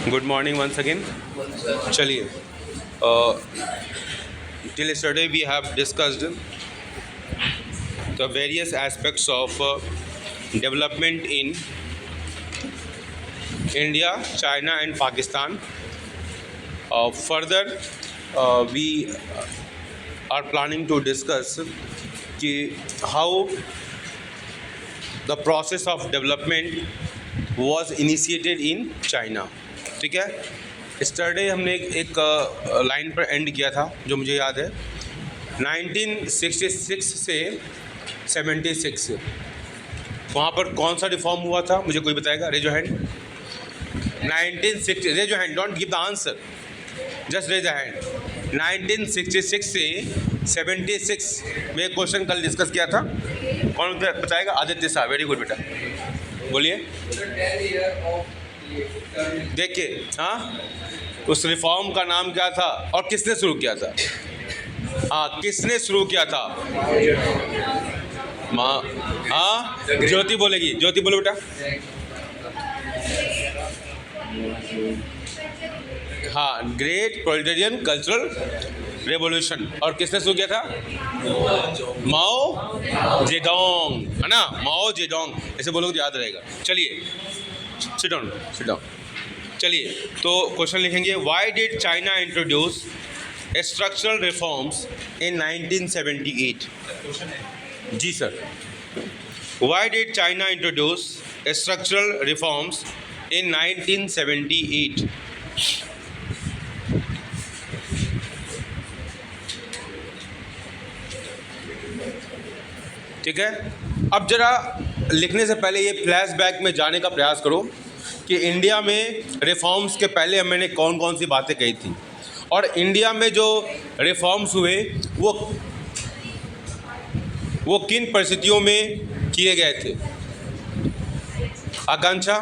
Good morning once again. चलिए, till yesterday we have discussed the various aspects of development in India, China and Pakistan. Further, we are planning to discuss how the process of development was initiated in China. ठीक है, स्टरडे हमने एक line पर and किया था जो मुझे याद है, 1966 से 76 वहाँ पर कौन सा रिफॉर्म हुआ था, मुझे कोई बताएगा? Raise your hand. 1960, raise your hand, don't give the answer, just raise the hand. 1966 से 76 में क्वेश्चन कल डिस्कस किया था, कौन बताएगा? आदित्य साहब, वेरी गुड बेटा, बोलिए। देखिए, हाँ, उस रिफॉर्म का नाम क्या था और किसने शुरू किया था? हाँ, किसने शुरू किया था? हाँ, ज्योति बोलेगी, ज्योति बोलो बेटा। हाँ, ग्रेट प्रोलेटेरियन कल्चरल रेवोल्यूशन। और किसने शुरू किया था? माओ जेडोंग, है ना? माओ जेडोंग, ऐसे बोलोगे तो याद रहेगा। चलिए, सिट डाउन, सिट डाउन। चलिए, तो क्वेश्चन लिखेंगे, why did China introduce structural reforms in 1978? जी sir, why did China introduce structural reforms in 1978? ठीक है, अब जरा लिखने से पहले ये फ्लैशबैक में जाने का प्रयास करो कि इंडिया में रिफॉर्म्स के पहले मैंने कौन कौन सी बातें कही थी और इंडिया में जो रिफॉर्म्स हुए वो किन परिस्थितियों में किए गए थे। आकांक्षा,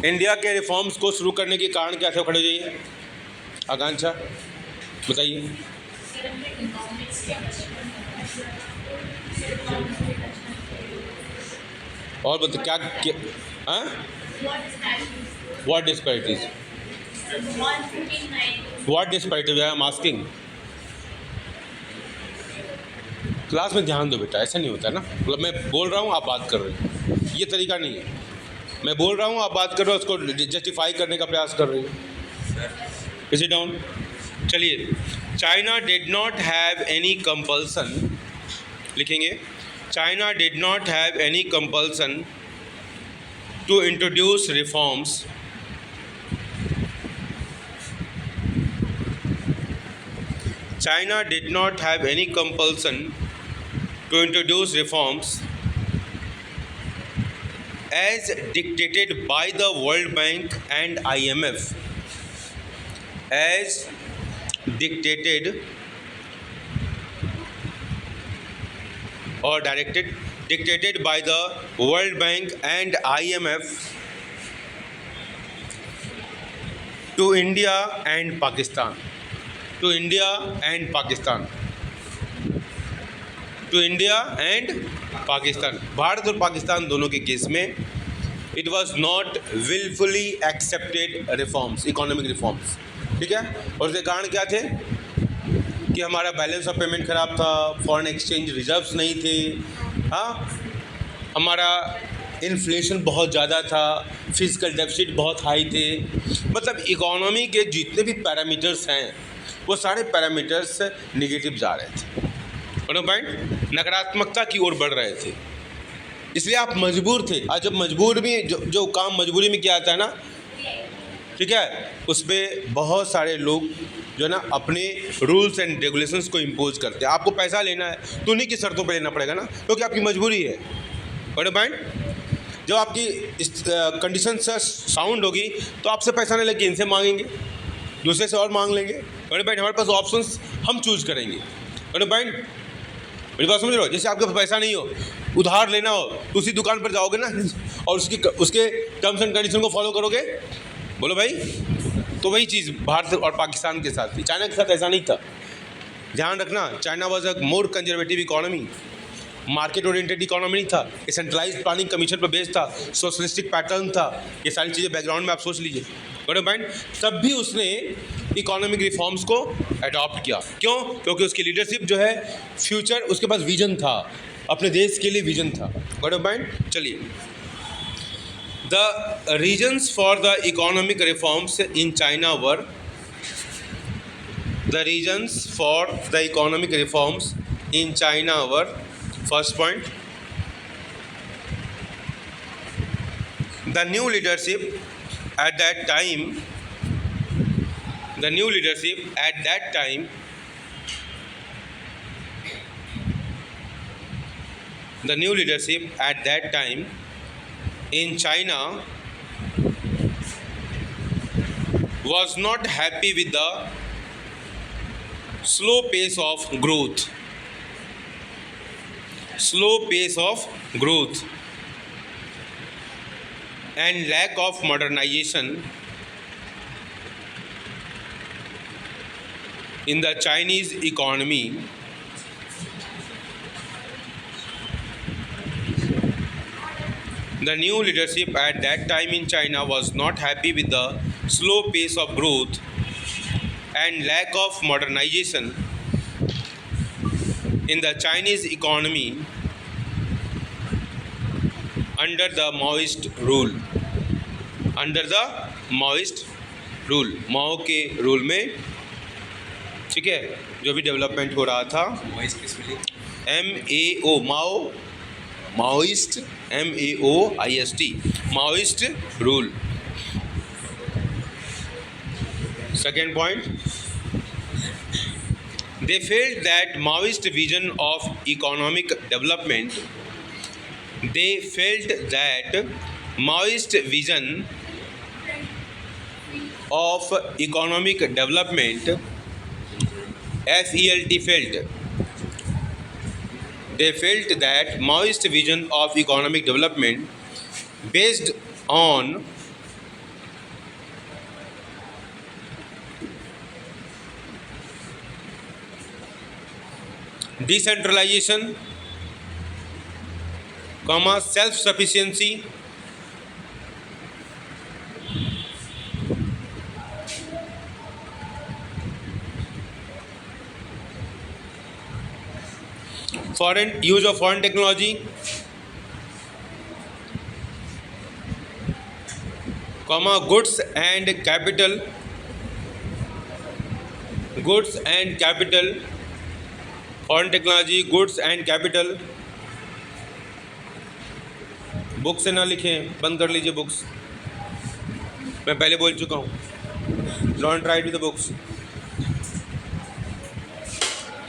इंडिया के रिफॉर्म्स को शुरू करने के कारण क्या थे? खड़े हो जाइए। आकांक्षा बताइए। और बता क्या, हाँ, what disparities? What disparities I am asking. Class में ध्यान दो बेटा, ऐसा नहीं होता ना, मतलब मैं बोल रहा हूँ आप बात कर रहे हो, ये तरीका नहीं है। मैं बोल रहा हूँ आप बात कर रहे हो, उसको जस्टिफाई करने का प्रयास कर रहे हो। Is it down? चलिए, China did not have any compulsion, लिखेंगे, China did not have any compulsion to introduce reforms China did not have any compulsion to introduce reforms as dictated by the World Bank and IMF, as dictated or dictated by the World Bank and IMF to India and Pakistan, to India and Pakistan, to India and Pakistan, Bharat और पाकिस्तान दोनों के case में it was not willfully accepted reforms, economic reforms। ठीक है, और उसके कारण क्या थे कि हमारा बैलेंस ऑफ पेमेंट ख़राब था, फॉरेन एक्सचेंज रिजर्व्स नहीं थे, हाँ, हमारा इन्फ्लेशन बहुत ज़्यादा था, फिजिकल डेफिसिट बहुत हाई थे, मतलब इकोनॉमी के जितने भी पैरामीटर्स हैं वो सारे पैरामीटर्स नेगेटिव जा रहे थे, पॉइंट नकारात्मकता की ओर बढ़ रहे थे। इसलिए आप मजबूर थे। आज जब मजबूर भी जो काम मजबूरी में किया जाता है ना, ठीक है, उस पर बहुत सारे लोग जो है ना अपने रूल्स एंड रेगुलेशंस को इम्पोज करते हैं। आपको पैसा लेना है तो उन्हीं की शर्तों पे लेना पड़ेगा ना, क्योंकि आपकी मजबूरी है। बड़े पॉइंट, जब आपकी कंडीशन से साउंड होगी तो आपसे पैसा नहीं लेके इनसे मांगेंगे, दूसरे से और मांग लेंगे। बड़े पॉइंट, हमारे पास ऑप्शंस हम चूज करेंगे। बड़े पॉइंट, मेरी बात समझ रहे हो? जैसे आपके पास पैसा नहीं हो, उधार लेना हो तो उसी दुकान पर जाओगे ना और उसके टर्म्स एंड कंडीशन को फॉलो करोगे। बोलो भाई, तो वही चीज़ भारत और पाकिस्तान के साथ थी, चाइना के साथ ऐसा नहीं था। ध्यान रखना, China was a more conservative economy, market oriented economy नहीं था, ये सेंट्रलाइज प्लानिंग कमीशन पर बेस्ड था, सोशलिस्टिक पैटर्न था, ये सारी चीज़ें बैकग्राउंड में आप सोच लीजिए। Got point. तब भी उसने इकोनॉमिक रिफॉर्म्स को अडॉप्ट किया। क्यों? क्योंकि उसकी लीडरशिप जो है फ्यूचर, उसके पास विजन था, अपने देश के लिए विजन था। Got point. चलिए, the reasons for the economic reforms in China were, the reasons for the economic reforms in China were, first point, the new leadership at that time, the new leadership at that time, the new leadership at that time in China was not happy with the slow pace of growth, slow pace of growth and lack of modernization in the Chinese economy. The new leadership at that time in China was not happy with the slow pace of growth and lack of modernization in the Chinese economy under the Maoist rule. Under the Maoist rule, माओ के rule में, ठीक है, जो भी development हो रहा था, MAO, Mao, Maoist, MAOIST, Maoist rule. Second point, they felt that Maoist vision of economic development, they felt that Maoist vision of economic development, FELT, felt, they felt that Maoist vision of economic development based on decentralization, self-sufficiency, foreign use of foreign technology, goods and capital, foreign technology, goods and capital। Book से ना लिखें, बंद कर लीजिए books, मैं पहले बोल चुका हूँ, don't write with the books,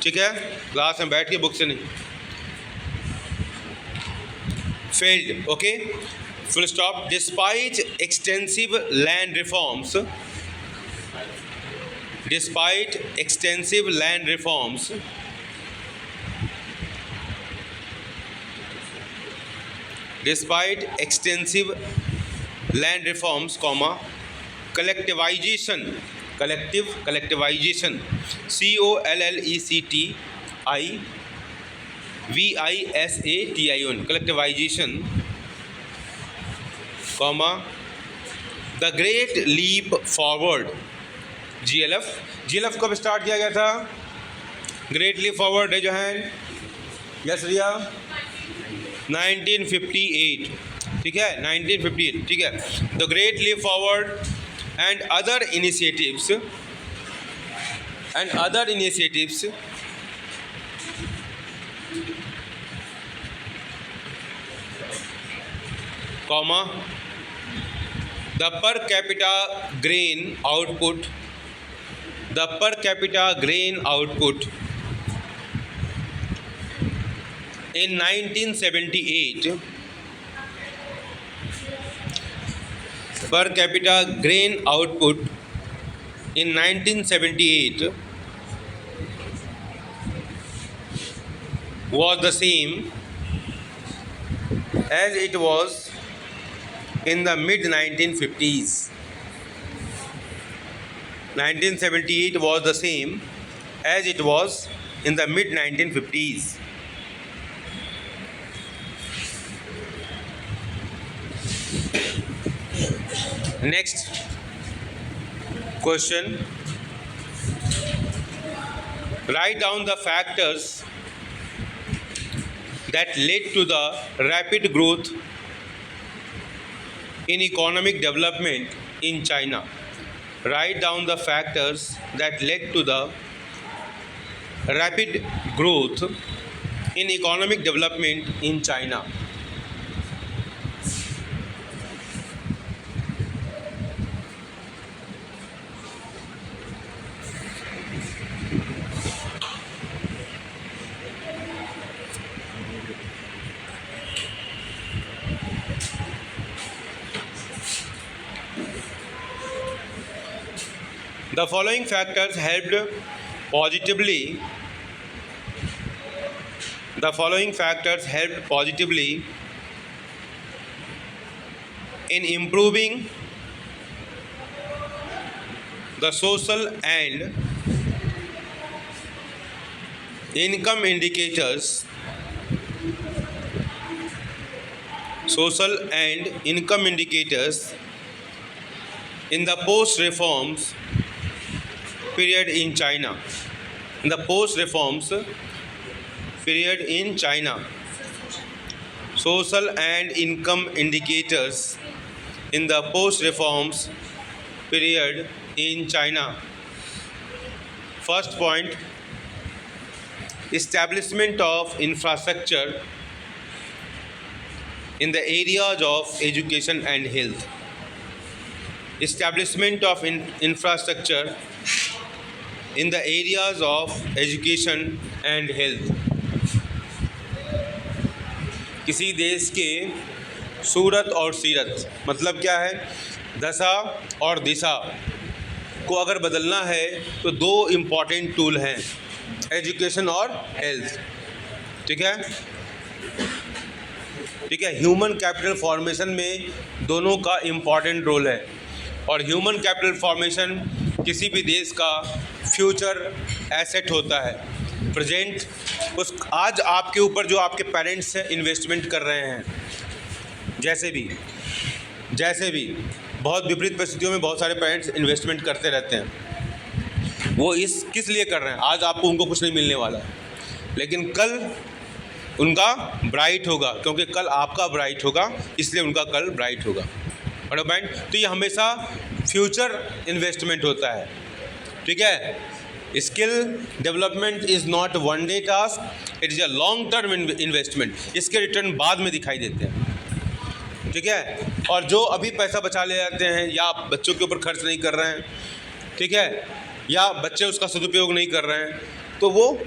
ठीक है, क्लास में बैठ के बुक से नहीं। Failed, okay, full stop. Despite extensive land reforms, despite extensive land reforms, despite extensive land reforms, collectivization, collectivization, COLLECTIVISATION, collectivization, the great leap forward, GLF कब start किया गया था? ग्रेट लीप फॉरवर्ड, जो है, यस रिया, 1958, ठीक है, 1958, ठीक है। The great leap forward and other initiatives, the per capita grain output, in 1978, per capita grain output in 1978 was the same as it was in the mid 1950s. 1978 was the same as it was in the mid 1950s. Next, Question: write down the factors that led to the rapid growth in economic development in China. Write down the factors that led to the rapid growth in economic development in China. The following factors helped positively in improving the social and income indicators in the post-reforms period in China. In the post-reforms period in China. Social and income indicators in the post-reforms period in China. First point: establishment of infrastructure in the areas of education and health. Establishment of infrastructure in the areas of education and health. किसी देश के सूरत और सीरत मतलब क्या है, दशा और दिशा को अगर बदलना है तो दो इम्पॉर्टेंट टूल हैं, एजुकेशन और हेल्थ। ठीक है, ह्यूमन कैपिटल फॉर्मेशन में दोनों का इम्पॉर्टेंट रोल है, और ह्यूमन कैपिटल फॉर्मेशन किसी भी देश का फ्यूचर एसेट होता है। प्रेजेंट उस आज आपके ऊपर जो आपके पेरेंट्स इन्वेस्टमेंट कर रहे हैं, जैसे भी बहुत विपरीत परिस्थितियों में बहुत सारे पेरेंट्स इन्वेस्टमेंट करते रहते हैं। वो किस लिए कर रहे हैं? आज आपको उनको कुछ नहीं मिलने वाला है, लेकिन कल उनका ब्राइट होगा, क्योंकि कल आपका ब्राइट होगा, इसलिए उनका कल ब्राइट होगा। तो ये हमेशा फ्यूचर इन्वेस्टमेंट होता है। ठीक है, skill development is not one day task, it is a long term investment. इसके रिटर्न बाद में दिखाई देते हैं। ठीक है, और जो अभी पैसा बचा ले जाते हैं या बच्चों के ऊपर खर्च नहीं कर रहे हैं, ठीक है, या बच्चे उसका सदुपयोग नहीं कर रहे हैं, तो वो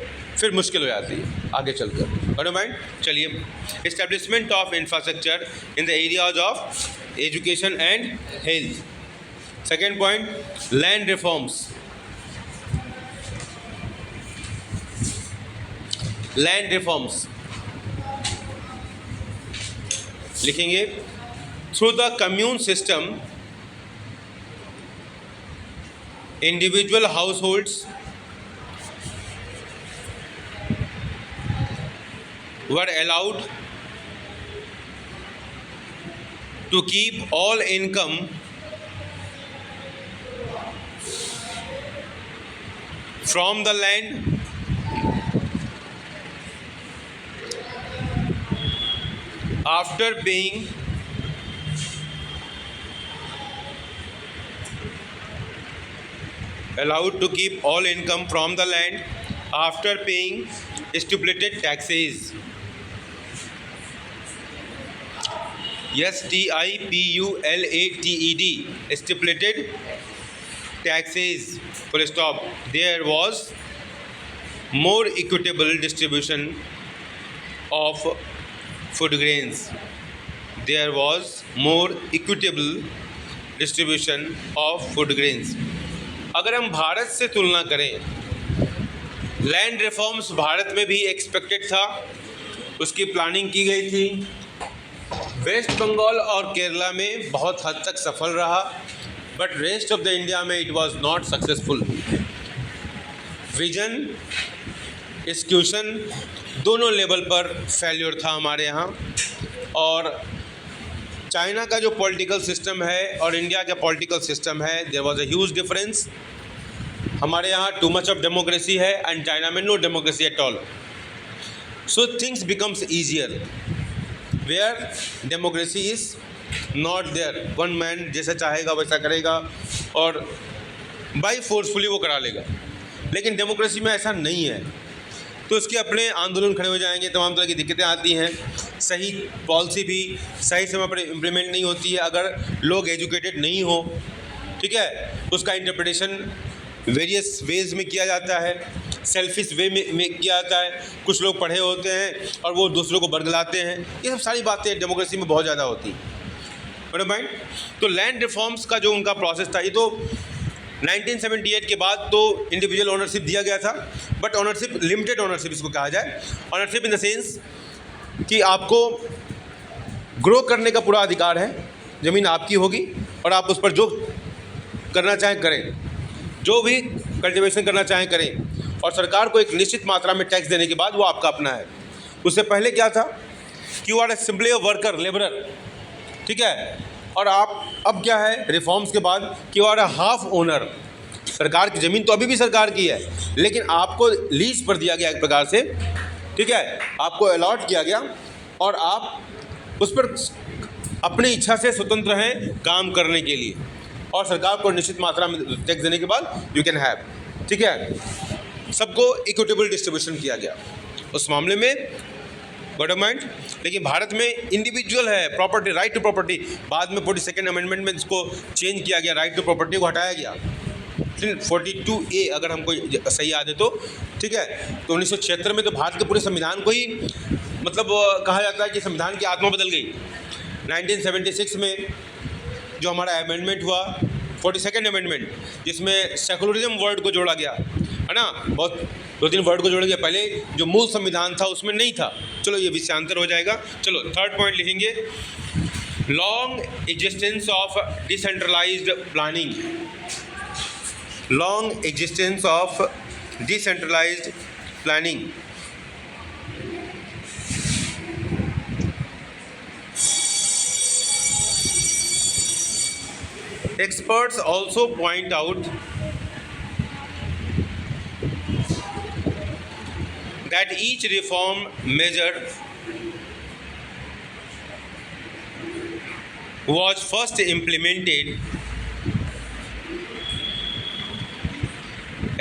फिर मुश्किल हो जाती है आगे चलकर। चलिए, establishment of infrastructure in the areas of education and health. Second point, land reforms. Land reforms लिखेंगे, through the commune system individual households were allowed to keep all income from the land after paying stipulated taxes. STIPULATED, stipulated taxes, full stop. There was more equitable distribution of food grains. There was more equitable distribution of food grains. अगर हम भारत से तुलना करें, land reforms Bharat में भी expected था, उसकी planning की गई थी। वेस्ट बंगाल और केरला में बहुत हद तक सफल रहा, but rest of the India में it was not successful. Vision, execution दोनों लेवल पर फेल्योर था हमारे यहाँ, और चाइना का जो पॉलिटिकल सिस्टम है और इंडिया का पॉलिटिकल सिस्टम है, there was a huge difference. हमारे यहाँ टू मच ऑफ डेमोक्रेसी है एंड चाइना में no democracy at all. So things becomes easier where democracy is not there. One man जैसा चाहेगा वैसा करेगा और बाई फोर्सफुली वो करा लेगा, लेकिन डेमोक्रेसी में ऐसा नहीं है। तो इसके अपने आंदोलन खड़े हो जाएंगे, तमाम तरह की दिक्कतें आती हैं, सही पॉलिसी भी सही समय पर इम्प्लीमेंट नहीं होती है अगर लोग एजुकेटेड नहीं हो, ठीक है। उसका इंटरप्रिटेशन वेरियस वेज में किया जाता है, सेल्फिश वे में किया जाता है। कुछ लोग पढ़े होते हैं और वो दूसरों को बरगलाते हैं। ये सब सारी बातें डेमोक्रेसी में बहुत ज़्यादा होती हैं, बराबर माइंड। तो लैंड रिफॉर्म्स का जो उनका प्रोसेस था, ये तो 1978 के बाद तो इंडिविजुअल ओनरशिप दिया गया था, बट ओनरशिप लिमिटेड ओनरशिप इसको कहा जाए। ओनरशिप इन द सेंस कि आपको ग्रो करने का पूरा अधिकार है, ज़मीन आपकी होगी और आप उस पर जो करना चाहें करें, जो भी कल्टीवेशन करना चाहें करें, और सरकार को एक निश्चित मात्रा में टैक्स देने के बाद वो आपका अपना है। उससे पहले क्या था कि you are a simply a worker, labourer, ठीक है। और आप अब क्या है रिफॉर्म्स के बाद कि you are a half owner. सरकार की ज़मीन तो अभी भी सरकार की है, लेकिन आपको लीज पर दिया गया एक प्रकार से, ठीक है, आपको अलॉट किया गया और आप उस पर अपनी इच्छा से स्वतंत्र हैं काम करने के लिए, और सरकार को निश्चित मात्रा में टैक्स देने के बाद यू कैन हैव, ठीक है। सबको इक्विटेबल डिस्ट्रीब्यूशन किया गया उस मामले में, बॉटम माइंड। लेकिन भारत में इंडिविजुअल है प्रॉपर्टी, राइट टू प्रॉपर्टी। बाद में 42nd अमेंडमेंट में इसको चेंज किया गया, राइट टू प्रॉपर्टी को हटाया गया 42A अगर हमको सही याद है तो, ठीक है। तो 1976 में तो भारत के पूरे संविधान को ही मतलब कहा जाता है कि संविधान की आत्मा बदल गई। 1976 में जो हमारा अमेंडमेंट हुआ 42nd अमेंडमेंट, जिसमें सेकुलरिज्म वर्ड को जोड़ा गया, है ना, बहुत 2-3 वर्ड को जोड़ा गया। पहले जो मूल संविधान था उसमें नहीं था। चलो ये विषयांतर हो जाएगा। चलो थर्ड पॉइंट लिखेंगे, long existence of decentralised planning. Long existence of decentralised planning. Experts also point out that each reform measure was first implemented.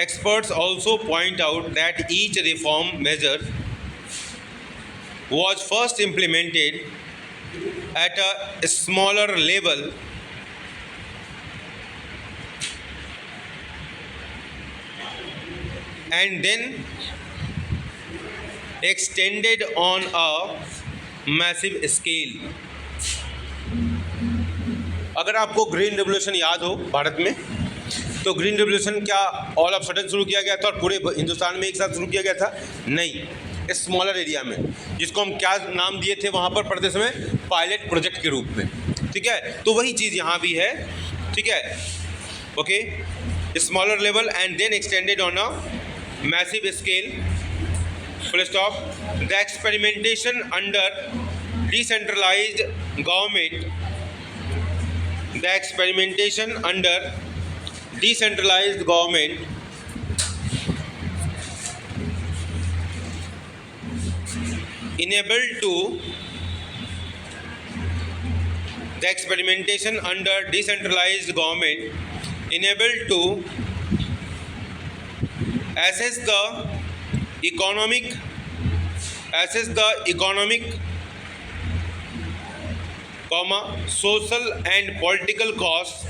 Experts also point out that each reform measure was first implemented at a smaller level and then extended on a massive scale. अगर आपको green revolution याद हो भारत में, तो green revolution क्या all of sudden शुरू किया गया था और पूरे हिंदुस्तान में एक साथ शुरू किया गया था? नहीं, स्मॉलर एरिया में, जिसको हम क्या नाम दिए थे वहाँ पर पढ़ते समय, पायलट प्रोजेक्ट के रूप में, ठीक है। तो वही चीज़ यहाँ भी है, ठीक है, okay. Smaller level and then extended on a massive scale, full stop. The experimentation under decentralized government, the experimentation under decentralized government enabled to, the experimentation under decentralized government enabled to assess the economic, social and political costs,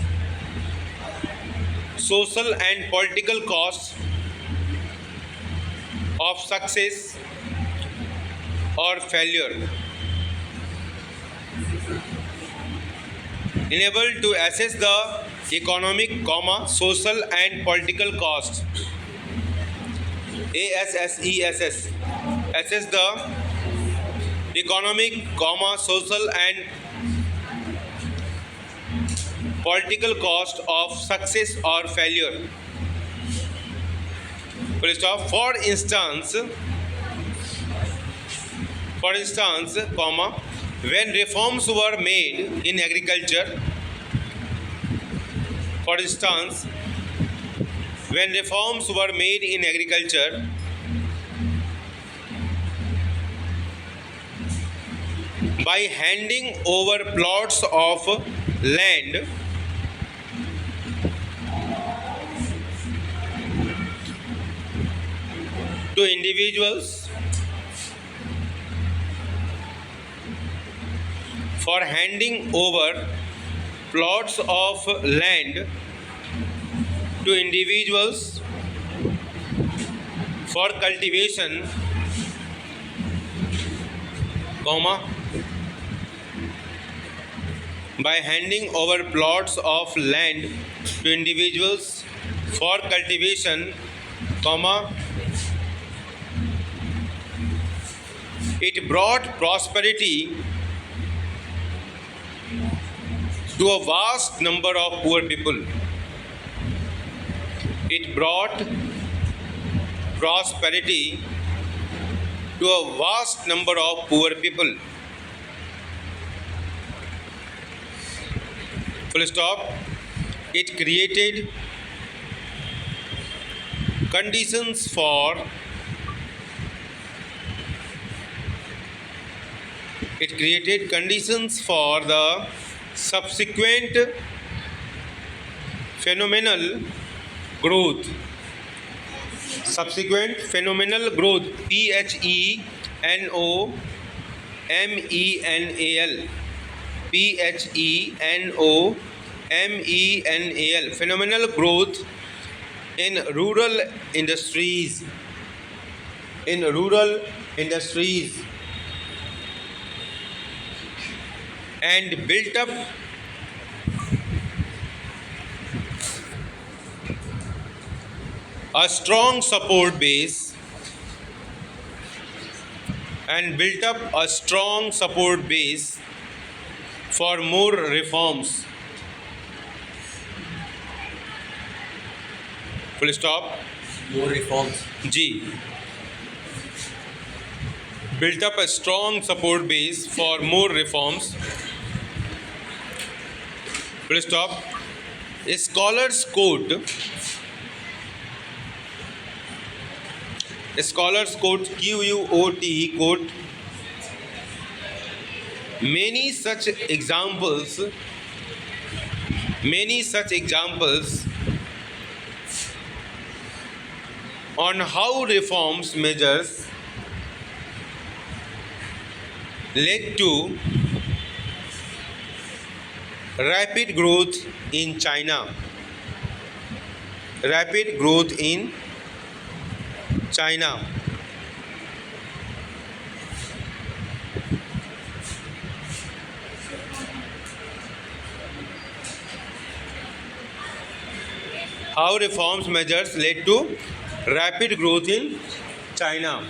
of success or failure. Enabled to assess the economic, social and political costs. ASSESS, assess the economic, social and political cost of success or failure. Full stop. For instance, when reforms were made in agriculture, for instance, when reforms were made in agriculture, by handing over plots of land to individuals, for handing over plots of land to individuals for cultivation, comma, by handing over plots of land to individuals for cultivation, comma, it brought prosperity to a vast number of poor people. It brought prosperity to a vast number of poor people. Full stop. It created conditions for the subsequent phenomenal growth. Subsequent phenomenal growth. PHENOMENAL. PHENOMENAL. Phenomenal growth in rural industries. And built up a strong support base for more reforms. Full stop. More reforms. G. Built up a strong support base for more reforms. Full stop. Scholars quote QUOT quote many such examples on how reforms measures led to rapid growth in China. How reforms measures led to rapid growth in China.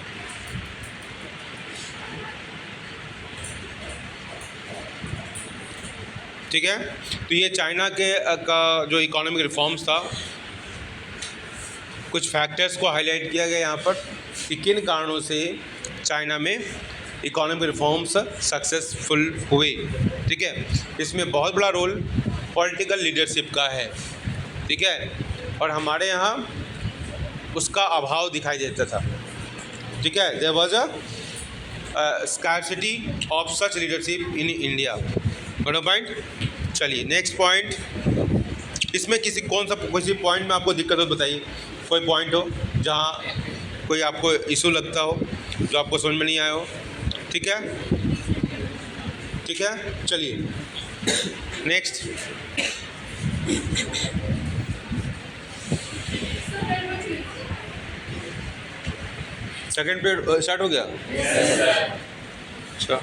ठीक है, तो ये China का जो economic reforms था, कुछ factors को highlight किया गया यहाँ पर कि किन कारणों से चाइना में इकोनॉमिक रिफॉर्म्स सक्सेसफुल हुए. ठीक है, इसमें बहुत बड़ा रोल पॉलिटिकल लीडरशिप का है. ठीक है, और हमारे यहाँ उसका अभाव दिखाई देता था. ठीक है, there was a scarcity of such leadership in India. बड़ा पॉइंट. चलिए नेक्स्ट पॉइंट. इसमें किसी पॉइंट में आपको दिक्कत हो बताइए. कोई पॉइंट हो जहाँ कोई आपको इशू लगता हो, जो आपको समझ में नहीं आया हो. ठीक है, चलिए नेक्स्ट. सेकंड पीरियड स्टार्ट हो गया. अच्छा.